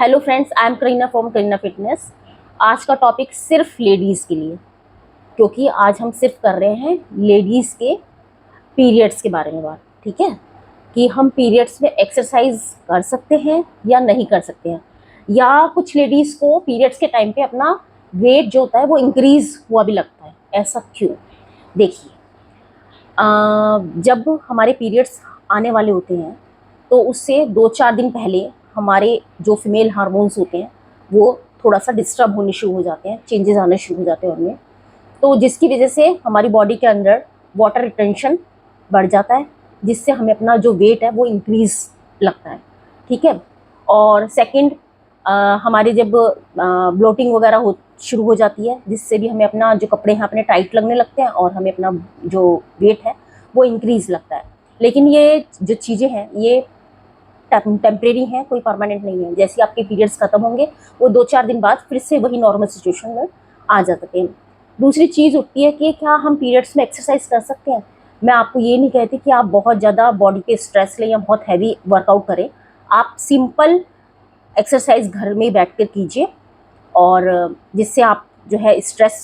Hello friends, I am Kareena from Kareena fitness. आज का topic सिर्फ लेडीज़ के लिए, क्योंकि आज हम सिर्फ कर रहे हैं लेडीज़ के पीरियड्स के बारे में बात। ठीक है, कि हम पीरियड्स में एक्सरसाइज कर सकते हैं या नहीं कर सकते हैं, या कुछ लेडीज़ को पीरियड्स के टाइम पे अपना वेट जो होता है वो इंक्रीज़ हुआ भी लगता है। ऐसा क्यों? देखिए, जब हमारे पीरियड्स आने वाले होते हैं तो उससे 2-4 दिन पहले हमारे जो फीमेल हार्मोन्स होते हैं वो थोड़ा सा डिस्टर्ब होने शुरू हो जाते हैं, चेंजेस आने शुरू हो जाते हैं उनमें। तो जिसकी वजह से हमारी बॉडी के अंदर वाटर रिटेंशन बढ़ जाता है, जिससे हमें अपना जो वेट है वो इंक्रीज लगता है। ठीक है, और सेकंड, हमारे जब ब्लोटिंग वगैरह हो शुरू हो जाती है, जिससे भी हमें अपना जो कपड़े हैं अपने टाइट लगने लगते हैं और हमें अपना जो वेट है वो इंक्रीज लगता है। लेकिन ये जो चीज़ें हैं ये टेम्परेरी हैं, कोई परमानेंट नहीं है। जैसे आपके पीरियड्स खत्म होंगे वो 2-4 दिन बाद फिर से वही नॉर्मल सिचुएशन में आ जाते हैं। दूसरी चीज़ उठती है कि क्या हम पीरियड्स में एक्सरसाइज कर सकते हैं। मैं आपको ये नहीं कहती कि आप बहुत ज़्यादा बॉडी पे स्ट्रेस लें या बहुत हैवी वर्कआउट करें। आप सिंपल एक्सरसाइज घर में बैठ कर कीजिए, और जिससे आप जो है स्ट्रेस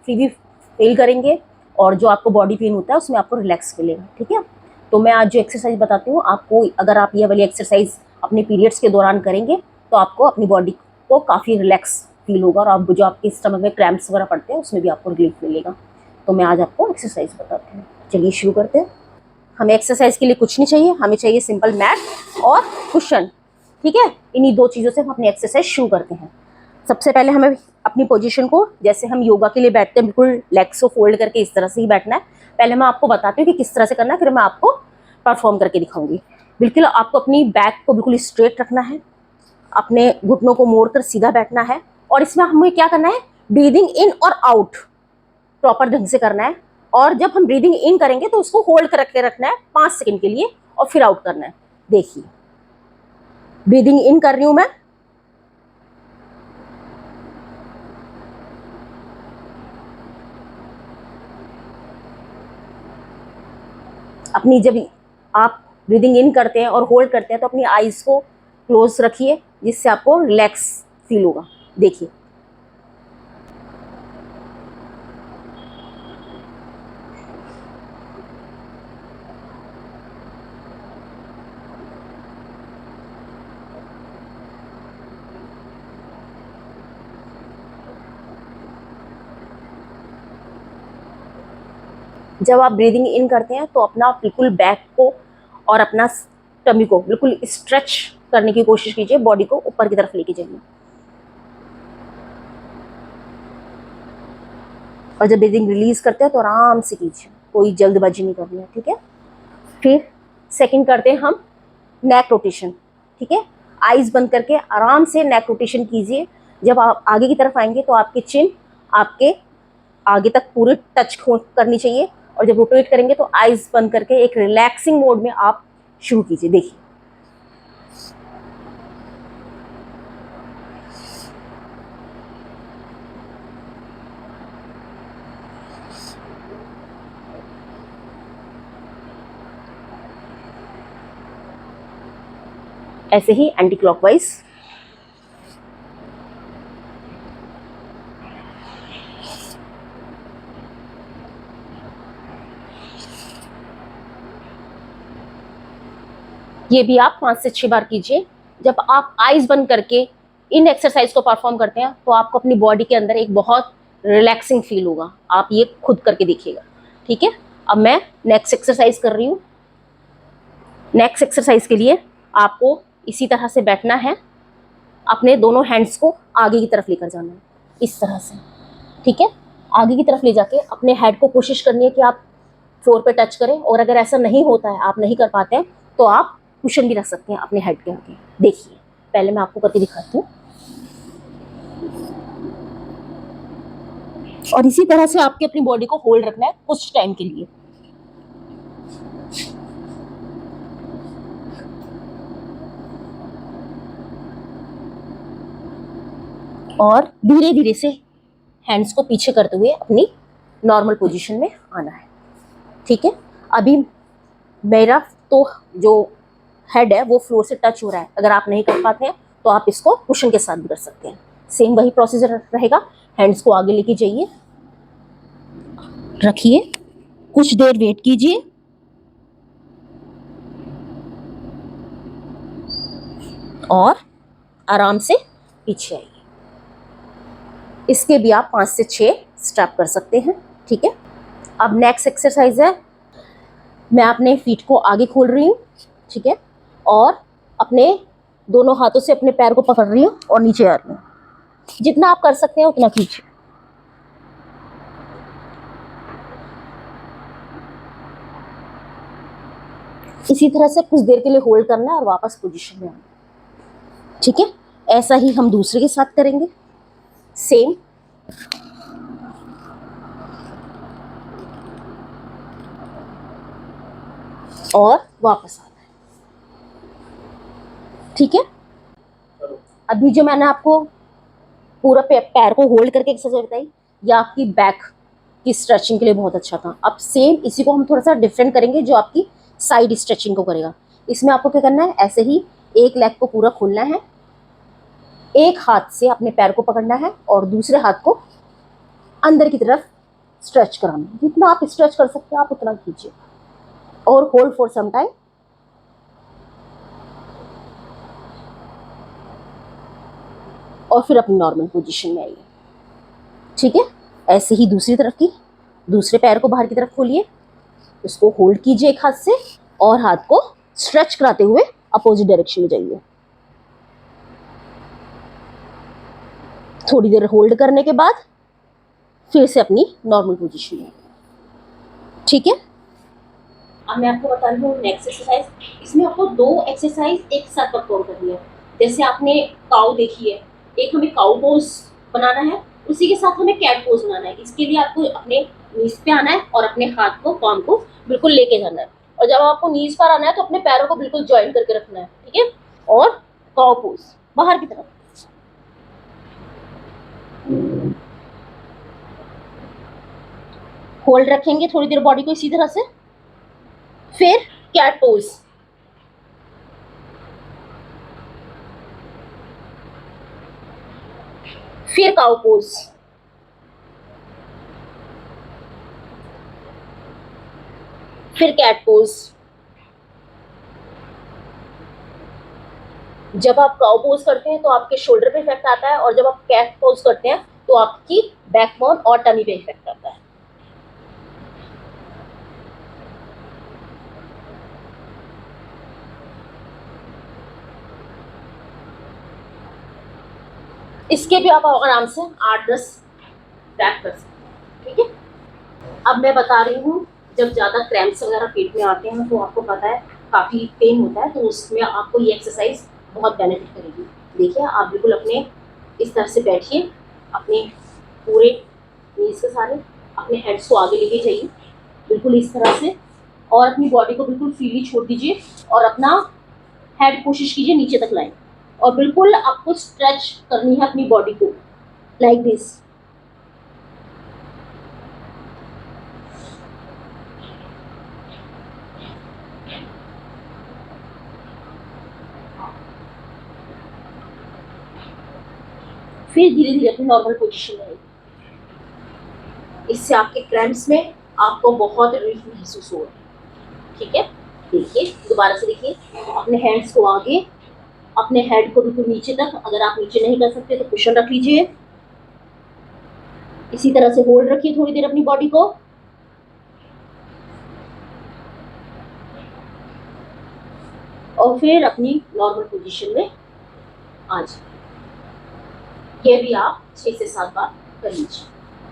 फ्री भी फील करेंगे, और जो आपको बॉडी पेन होता है उसमें आपको रिलैक्स मिलेगा। ठीक है, तो मैं आज जो एक्सरसाइज बताती हूँ आपको, अगर आप ये वाली एक्सरसाइज अपने पीरियड्स के दौरान करेंगे तो आपको अपनी बॉडी को काफ़ी रिलैक्स फील होगा, और आप जो आपके स्टमक में क्रैम्प्स वगैरह पड़ते हैं उसमें भी आपको रिलीफ मिलेगा। तो मैं आज आपको एक्सरसाइज बताती हूँ। चलिए शुरू करते हैं। हमें एक्सरसाइज के लिए कुछ नहीं चाहिए, हमें चाहिए सिंपल मैट और कुशन। ठीक है, इन्हीं दो चीज़ों से हम अपनी एक्सरसाइज शुरू करते हैं। सबसे पहले हमें अपनी पोजीशन को, जैसे हम योगा के लिए बैठते हैं, बिल्कुल लेग्स को फोल्ड करके इस तरह से ही बैठना है। पहले मैं आपको बताती हूँ कि किस तरह से करना है, फिर मैं आपको परफॉर्म करके दिखाऊंगी। बिल्कुल आपको अपनी बैक को बिल्कुल स्ट्रेट रखना है, अपने घुटनों को मोड़कर सीधा बैठना है, और इसमें हमें क्या करना है, ब्रीदिंग इन और आउट प्रॉपर ढंग से करना है। और जब हम ब्रीदिंग इन करेंगे तो उसको होल्ड करके रखना है 5 सेकंड के लिए, और फिर आउट करना है। देखिए, ब्रीदिंग इन कर रही हूं मैं, अपनी जब आप ब्रीदिंग इन करते हैं और होल्ड करते हैं तो अपनी आईज को क्लोज रखिए, जिससे आपको रिलैक्स फील होगा। देखिए, जब आप ब्रीदिंग इन करते हैं तो अपना बिल्कुल बैक को और अपना टमी को बिल्कुल स्ट्रेच करने की कोशिश कीजिए, बॉडी को ऊपर की तरफ लेके जाइए। और जब ब्रीदिंग रिलीज करते हैं तो आराम से कीजिए, कोई जल्दबाजी नहीं करनी है। ठीक है, फिर सेकंड करते हैं हम नेक रोटेशन। ठीक है, आईज बंद करके आराम से नेक रोटेशन कीजिए। जब आप आगे की तरफ आएंगे तो आपके चिन आपके आगे तक पूरी टच करनी चाहिए, और जब रोटेट करेंगे तो आईज बंद करके एक रिलैक्सिंग मोड में आप शुरू कीजिए। देखिए, ऐसे ही एंटी क्लॉकवाइज। ये भी आप 5 से 6 बार कीजिए। जब आप आईज बंद करके इन एक्सरसाइज को परफॉर्म करते हैं तो आपको अपनी बॉडी के अंदर एक बहुत रिलैक्सिंग फील होगा। आप ये खुद करके देखिएगा। ठीक है, अब मैं नेक्स्ट एक्सरसाइज कर रही हूँ। नेक्स्ट एक्सरसाइज के लिए आपको इसी तरह से बैठना है, अपने दोनों हैंड्स को आगे की तरफ लेकर जाना है, इस तरह से। ठीक है, आगे की तरफ ले जाके अपने हेड को कोशिश करनी है कि आप फ्लोर पे टच करें, और अगर ऐसा नहीं होता है, आप नहीं कर पाते हैं, तो आप कुशन भी रख सकते हैं अपने हेड के आगे। देखिए, पहले मैं आपको करके दिखाती हूँ, और इसी तरह से आपके अपनी बॉडी को होल्ड रखना है कुछ टाइम के लिए। और धीरे धीरे से हैंड्स को पीछे करते हुए अपनी नॉर्मल पोजीशन में आना है। ठीक है, अभी मेरा तो जो हेड है वो फ्लोर से टच हो रहा है। अगर आप नहीं कर पाते हैं तो आप इसको कुशन के साथ भी कर सकते हैं। सेम वही प्रोसीजर रहेगा। हैंड्स को आगे लेके जाइए, रखिए, कुछ देर वेट कीजिए, और आराम से पीछे आइए। इसके भी आप 5 से 6 स्टेप कर सकते हैं। ठीक है, अब नेक्स्ट एक्सरसाइज है, मैं अपने फीट को आगे खोल रही हूँ। ठीक है, और अपने दोनों हाथों से अपने पैर को पकड़ रही हूँ और नीचे आ रही हूँ। जितना आप कर सकते हैं उतना कीजिए। इसी तरह से कुछ देर के लिए होल्ड करना है और वापस पोजीशन में आना। ठीक है, ऐसा ही हम दूसरे के साथ करेंगे। सेम। और वापस आना है। ठीक है, अभी जो मैंने आपको पूरा पैर को होल्ड करके एक्सरसाइज बताई, यह आपकी बैक की स्ट्रेचिंग के लिए बहुत अच्छा था। अब सेम इसी को हम थोड़ा सा डिफरेंट करेंगे, जो आपकी साइड स्ट्रेचिंग को करेगा। इसमें आपको क्या करना है, ऐसे ही एक लेग को पूरा खोलना है, एक हाथ से अपने पैर को पकड़ना है और दूसरे हाथ को अंदर की तरफ स्ट्रेच कराना है। जितना आप स्ट्रेच कर सकते हैं आप उतना कीजिए, और होल्ड फॉर सम टाइम। और फिर अपनी नॉर्मल पोजीशन में आइए। ठीक है, ऐसे ही दूसरी तरफ की, दूसरे पैर को बाहर की तरफ खोलिए, उसको होल्ड कीजिए एक हाथ से और हाथ को स्ट्रेच कराते हुए अपोजिट डायरेक्शन में जाइए। थोड़ी देर होल्ड करने के बाद फिर से अपनी नॉर्मल पोजीशन में। ठीक है, अब मैं आपको बता रही हूँ नेक्स्ट एक्सरसाइज। इसमें आपको 2 एक्सरसाइज एक साथ परफॉर्म करनी है। जैसे आपने काउ देखी है, एक हमें काउ पोज बनाना है, उसी के साथ हमें कैट पोज बनाना है। इसके लिए आपको अपने नीज पे आना है और अपने हाथ को, पाम को बिल्कुल लेके जाना है। और जब आपको नीज पर आना है तो अपने पैरों को बिल्कुल ज्वाइन करके रखना है। ठीक है, और काउ पोज बाहर की तरफ। होल्ड रखेंगे थोड़ी देर बॉडी को इसी तरह से, फिर कैट पोज, फिर काउ पोज, फिर कैट पोज। जब आप काउ पोज करते हैं तो आपके शोल्डर पे इफेक्ट आता है, और जब आप कैट पोज करते हैं तो आपकी बैकबोन और टमी पे इफेक्ट आता है। इसके भी आप आराम से 8-10 रैप कर सकते हैं। ठीक है, अब मैं बता रही हूँ, जब ज्यादा क्रैम्प्स वगैरह पेट में आते हैं तो आपको पता है काफी पेन होता है, तो उसमें आपको ये एक्सरसाइज बहुत बेनिफिट करेगी। देखिए, आप बिल्कुल अपने इस तरह से बैठिए, अपने पूरे नीज के सारे, अपने हेड्स को आगे लेके जाइए बिल्कुल इस तरह से, और अपनी बॉडी को बिल्कुल फ्रीली छोड़ दीजिए और अपना हेड कोशिश कीजिए नीचे तक लाएं, और बिल्कुल आपको स्ट्रेच करनी है अपनी बॉडी को लाइक दिस। फिर धीरे धीरे अपनी नॉर्मल पोजीशन में आइए। इससे आपके क्रैम्प्स में आपको बहुत रिलीफ महसूस हो रहा है। ठीक है, देखिए दोबारा से देखिए, अपने हैंड्स को आगे, अपने हेड को बिल्कुल नीचे तक। अगर आप नीचे नहीं कर सकते तो कुशन रख लीजिए। इसी तरह से होल्ड रखिए थोड़ी देर अपनी बॉडी को, और फिर अपनी नॉर्मल पोजीशन में आ जाए। ये भी आप 6 से 7 बार कर लीजिए,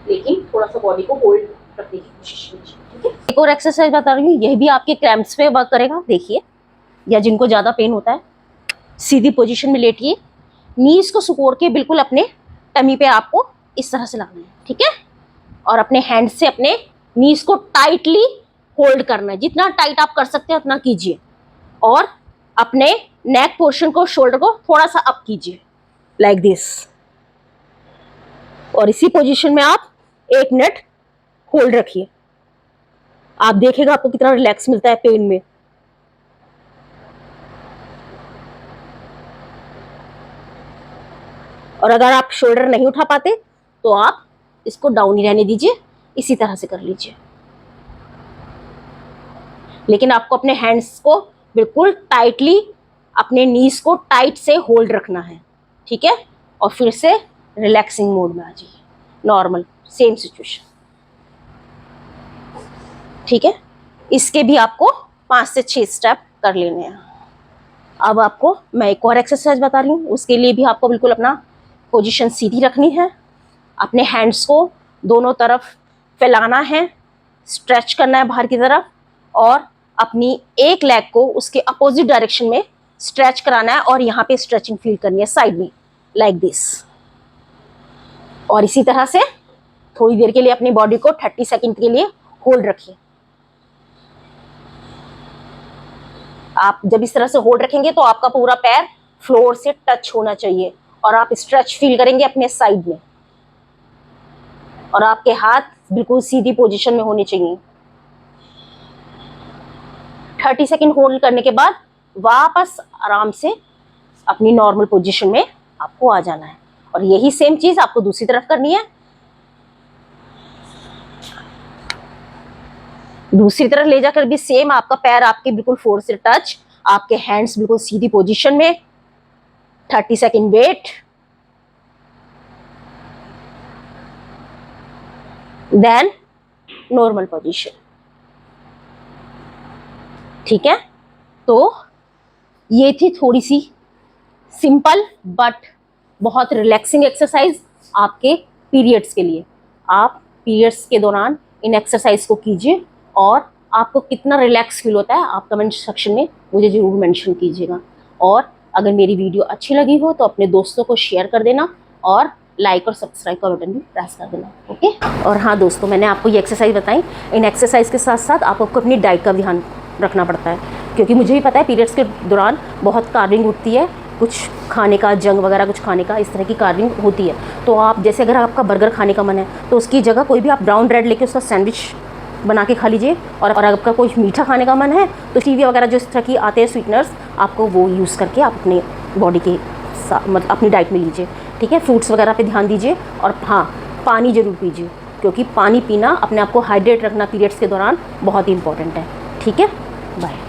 लेकिन थोड़ा सा बॉडी को होल्ड रखने की कोशिश कीजिए। ठीक है, एक और एक्सरसाइज बता रही हूँ, यह भी आपके क्रैम्प्स पे वर्क करेगा। देखिए, या जिनको ज्यादा पेन होता है, सीधी पोजीशन में लेटिए, नीज को सुकोड़ के बिल्कुल अपने टमी पे आपको इस तरह से लाना है। ठीक है, और अपने हैंड से अपने नीज को टाइटली होल्ड करना है। जितना टाइट आप कर सकते हैं उतना कीजिए, और अपने नेक पोर्शन को, शोल्डर को थोड़ा सा अप कीजिए लाइक दिस, और इसी पोजीशन में आप 1 मिनट होल्ड रखिए। आप देखेगा आपको कितना रिलैक्स मिलता है पेन में। और अगर आप शोल्डर नहीं उठा पाते तो आप इसको डाउन ही रहने दीजिए, इसी तरह से कर लीजिए। लेकिन आपको अपने हैंड्स को बिल्कुल टाइटली, अपने नीज को टाइट से होल्ड रखना है, ठीक है। और फिर से रिलैक्सिंग मोड में आ जाइए, नॉर्मल सेम सिचुएशन, ठीक है। इसके भी आपको 5 से 6 स्टेप कर लेने हैं। अब आपको मैं एक और एक्सरसाइज बता रही हूँ, उसके लिए भी आपको बिल्कुल अपना पोजीशन सीधी रखनी है, अपने हैंड्स को दोनों तरफ फैलाना है, स्ट्रेच करना है बाहर की तरफ, और अपनी एक लेग को उसके अपोजिट डायरेक्शन में स्ट्रेच कराना है, और यहाँ पे स्ट्रेचिंग फील करनी है साइड में, लाइक दिस। और इसी तरह से थोड़ी देर के लिए अपनी बॉडी को 30 सेकंड के लिए होल्ड रखिए। आप जब इस तरह से होल्ड रखेंगे तो आपका पूरा पैर फ्लोर से टच होना चाहिए, और आप स्ट्रेच फील करेंगे अपने साइड में, और आपके हाथ बिल्कुल सीधी पोजीशन में होने चाहिए। 30 सेकंड होल्ड करने के बाद वापस आराम से अपनी नॉर्मल पोजीशन में आपको आ जाना है, और यही सेम चीज आपको दूसरी तरफ करनी है। दूसरी तरफ ले जाकर भी सेम, आपका पैर आपके बिल्कुल फ्लोर से टच, आपके हैंड्स बिल्कुल सीधी पोजीशन में, 30 second wait, then normal position, ठीक है। तो ये थी थोड़ी सी सिंपल बट बहुत रिलैक्सिंग एक्सरसाइज आपके पीरियड्स के लिए। आप पीरियड्स के दौरान इन एक्सरसाइज को कीजिए, और आपको कितना रिलैक्स फील होता है आप कमेंट सेक्शन में मुझे ज़रूर मेंशन कीजिएगा। और अगर मेरी वीडियो अच्छी लगी हो तो अपने दोस्तों को शेयर कर देना, और लाइक और सब्सक्राइब का बटन भी प्रेस कर देना, ओके। और हाँ दोस्तों, मैंने आपको ये एक्सरसाइज बताई, इन एक्सरसाइज के साथ साथ आपको अपनी डाइट का ध्यान रखना पड़ता है, क्योंकि मुझे भी पता है पीरियड्स के दौरान बहुत कार्विंग उठती है, कुछ खाने का, जंग वगैरह कुछ खाने का, इस तरह की कार्विंग होती है। तो आप जैसे अगर आपका बर्गर खाने का मन है तो उसकी जगह कोई भी आप ब्राउन ब्रेड लेके उसका सैंडविच बना के खा लीजिए, और अगर आपका कोई मीठा खाने का मन है तो टीवी वगैरह जो इस तरह की आते हैं स्वीटनर्स, आपको वो यूज़ करके आप अपने बॉडी के मतलब अपनी डाइट में लीजिए, ठीक है। फ्रूट्स वगैरह पे ध्यान दीजिए, और हाँ, पानी ज़रूर पीजिए, क्योंकि पानी पीना, अपने आप को हाइड्रेट रखना पीरियड्स के दौरान बहुत ही इंपॉर्टेंट है, ठीक है। बाय।